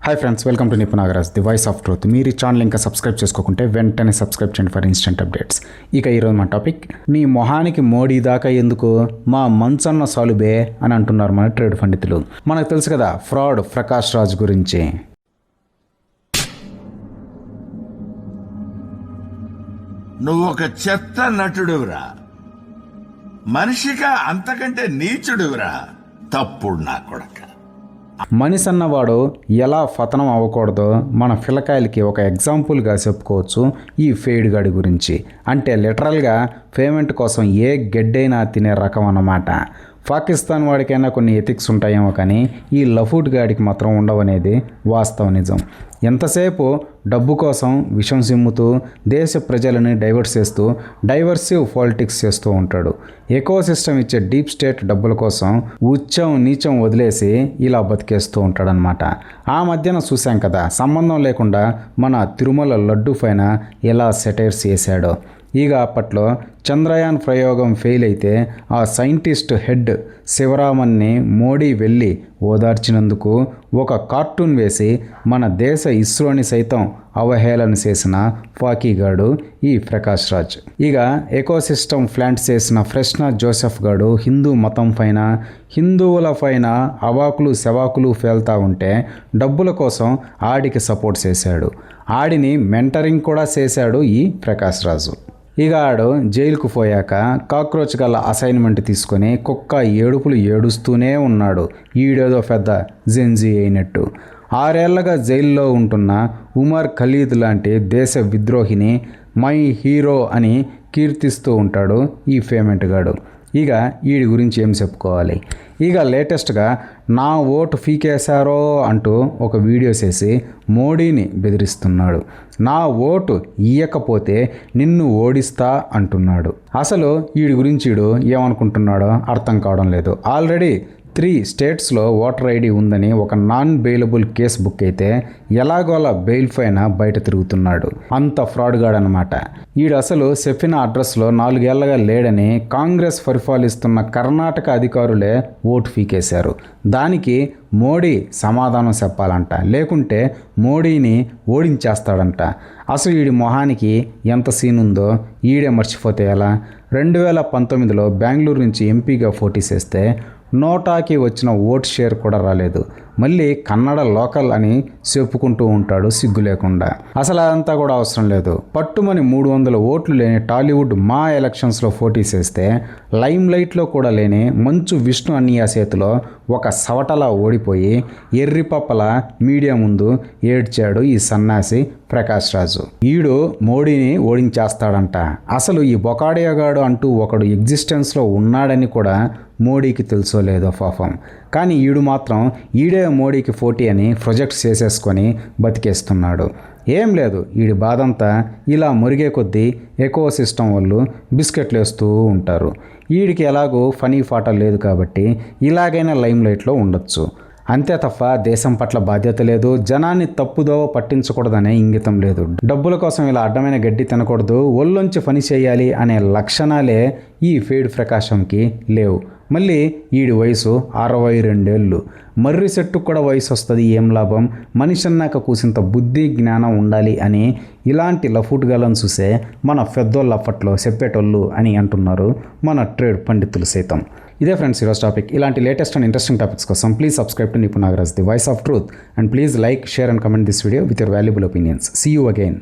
Hi friends, welcome to Nipun Nagaraj, the voice of truth. మీరు ఈ channel ఇంకా సబ్స్క్రైబ్ చేసుకోకుంటే వెంటనే సబ్స్క్రైబ్ చేయండి ఫర్ ఇన్స్టెంట్ అప్డేట్స్. ఇక ఈరోజు మన టాపిక్, నీ మొహానికి మోడీ దాకా ఎందుకు, మా మంచన్న సాలుబే అని అంటున్నారు మన ట్రేడ్ పండితులు. మనకు తెలుసు కదా ఫ్రాడ్ ప్రకాష్ రాజ్ గురించి. నువ్వు ఒక చెత్త నటుడువురా, మనిషిగా అంతకంటే నీచుడువురా, తప్పుడు నా కొడక. మనిషి అన్నవాడు ఎలా పతనం అవ్వకూడదో మన పిల్లకాయలకి ఒక ఎగ్జాంపుల్గా చెప్పుకోవచ్చు ఈ ఫెయిడ్ గాడి గురించి. అంటే లిటరల్గా పేమెంట్ కోసం ఏ గెడ్డైనా తినే రకం అన్నమాట. పాకిస్తాన్ వాడికైనా కొన్ని ఎథిక్స్ ఉంటాయేమో కానీ ఈ లఫూట్ గాడికి మాత్రం ఉండవనేది వాస్తవ నిజం. ఎంతసేపు డబ్బు కోసం విషం సిమ్ముతూ దేశ ప్రజలని డైవర్ట్ చేస్తూ డైవర్సివ్ పాలిటిక్స్ చేస్తూ ఉంటాడు. ఎకో సిస్టమ్ ఇచ్చే డీప్ స్టేట్ డబ్బుల కోసం ఉచ్చం నీచం వదిలేసి ఇలా బతికేస్తూ ఉంటాడనమాట. ఆ మధ్యన చూసాం కదా, సంబంధం లేకుండా మన తిరుమల లడ్డు పైన ఎలా సెటైర్స్ చేశాడో. ఇక అప్పట్లో చంద్రయాన్ ప్రయోగం ఫెయిల్ అయితే ఆ సైంటిస్ట్ హెడ్ శివరామన్ని మోడీ వెళ్ళి ఓదార్చినందుకు ఒక కార్టూన్ వేసి మన దేశ ఇస్రోని సైతం అవహేళన చేసిన ఫాకీగాడు ఈ ప్రకాష్ రాజ్. ఇక ఎకోసిస్టమ్ ప్లాంట్ చేసిన ఫ్రెష్నా జోసెఫ్ గాడు హిందూ మతం పైన హిందువుల పైన అవాకులు శవాకులు ఫేల్తా ఉంటే డబ్బుల కోసం ఆడికి సపోర్ట్ చేశాడు. ఆడిని మెంటరింగ్ కూడా చేశాడు ఈ ప్రకాష్ రాజు. ఇక ఆడు జైలుకు పోయాక కాక్రోచ్ గల అసైన్మెంట్ తీసుకొని కుక్క ఏడుపులు ఏడుస్తూనే ఉన్నాడు, ఈడేదో పెద్ద జెన్జీ అయినట్టు. 6 ఏళ్లగా జైల్లో ఉంటున్న ఉమర్ ఖలీద్ లాంటి దేశ విద్రోహిని మై హీరో అని కీర్తిస్తూ ఉంటాడు ఈ పేమెంట్ గాడు. ఇక వీడి గురించి ఏం చెప్పుకోవాలి. ఇక లేటెస్ట్గా నా ఓటు పీకేశారో అంటూ ఒక వీడియో చేసి మోడీని బెదిరిస్తున్నాడు. నా ఓటు ఇయ్యకపోతే నిన్ను ఓడిస్తా అంటున్నాడు. అసలు వీడి గురించి వీడు ఏమనుకుంటున్నాడో అర్థం కావడం లేదు. ఆల్రెడీ 3 స్టేట్స్లో ఓటర్ ఐడి ఉందని ఒక నాన్ బెయిలబుల్ కేసు బుక్ అయితే ఎలాగోలా బెయిల్ పైన బయట తిరుగుతున్నాడు. అంత ఫ్రాడ్ గాడనమాట. వీడు అసలు చెప్పిన అడ్రస్లో 4 ఏళ్లగా లేడని కాంగ్రెస్ పరిపాలిస్తున్న కర్ణాటక అధికారులే ఓటు పీకేశారు. దానికి మోడీ సమాధానం చెప్పాలంట, లేకుంటే మోడీని ఓడించేస్తాడంట. అసలు వీడి మొహానికి ఎంత సీన్ ఉందో ఈడే మర్చిపోతే ఎలా. 2019లో బెంగళూరు నుంచి ఎంపీగా పోటీ చేస్తే నోటాకి వచ్చిన ఓట్ షేర్ కూడా రాలేదు. మళ్ళీ కన్నడ లోకల్ అని చెప్పుకుంటూ ఉంటాడు సిగ్గు లేకుండా. అసలు అదంతా కూడా అవసరం లేదు. పట్టుమని 300 ఓట్లు లేని టాలీవుడ్ మా ఎలక్షన్స్లో పోటీ చేస్తే లైమ్ లైట్లో కూడా లేని మంచు విష్ణు అన్నయ్య చేతిలో ఒక సవటలా ఓడిపోయి ఎర్రిపప్పల మీడియా ముందు ఏడ్చాడు ఈ సన్నాసి ప్రకాష్ రాజు. ఈడు మోడీని ఓడించేస్తాడంట. అసలు ఈ బొకాడియాగాడు అంటూ ఒకడు ఎగ్జిస్టెన్స్లో ఉన్నాడని కూడా మోడీకి తెలుసో లేదో పాపం. కానీ ఈడు మాత్రం ఈడే మోడీకి పోటీ అని ప్రొజెక్ట్ చేసేసుకొని బతికేస్తున్నాడు. ఏం లేదు, వీడి బాధంతా ఇలా మురిగే కొద్దీ ఎకో సిస్టమ్ వాళ్ళు బిస్కెట్లు వేస్తూ ఉంటారు. వీడికి ఎలాగో ఫనీ ఫాట లేదు కాబట్టి ఇలాగైనా లైమ్ లైట్లో ఉండొచ్చు. అంతే తప్ప దేశం పట్ల బాధ్యత లేదు, జనాన్ని తప్పుదో పట్టించకూడదనే ఇంగితం లేదు. డబ్బుల కోసం ఇలా అడ్డమైన గడ్డి తినకూడదు, ఒళ్ళొంచి పని చేయాలి అనే లక్షణాలే ఈ ఫెయిడ్ ప్రకాశంకి లేవు. మళ్ళీ వీడి వయసు 62 ఏళ్ళు. మర్రి చెట్టుకు కూడా వయసు వస్తుంది, ఏం లాభం. మనిషి అన్నాక కూసింత బుద్ధి జ్ఞానం ఉండాలి అని ఇలాంటి లఫూట్ గాలను చూసే మన పెద్దోళ్ళు అప్పట్లో చెప్పేటోళ్ళు అని అంటున్నారు మన ట్రేడ్ పండితులు సైతం. ఇదే ఫ్రెండ్స్ ఈరోజు టాపిక్. ఇలాంటి లేటెస్ట్ అండ్ ఇంట్రెస్టింగ్ టాపిక్స్ కోసం please subscribe to Nipun Nagaraj, the voice of truth, and please like, share and comment this video with your valuable opinions. See you again.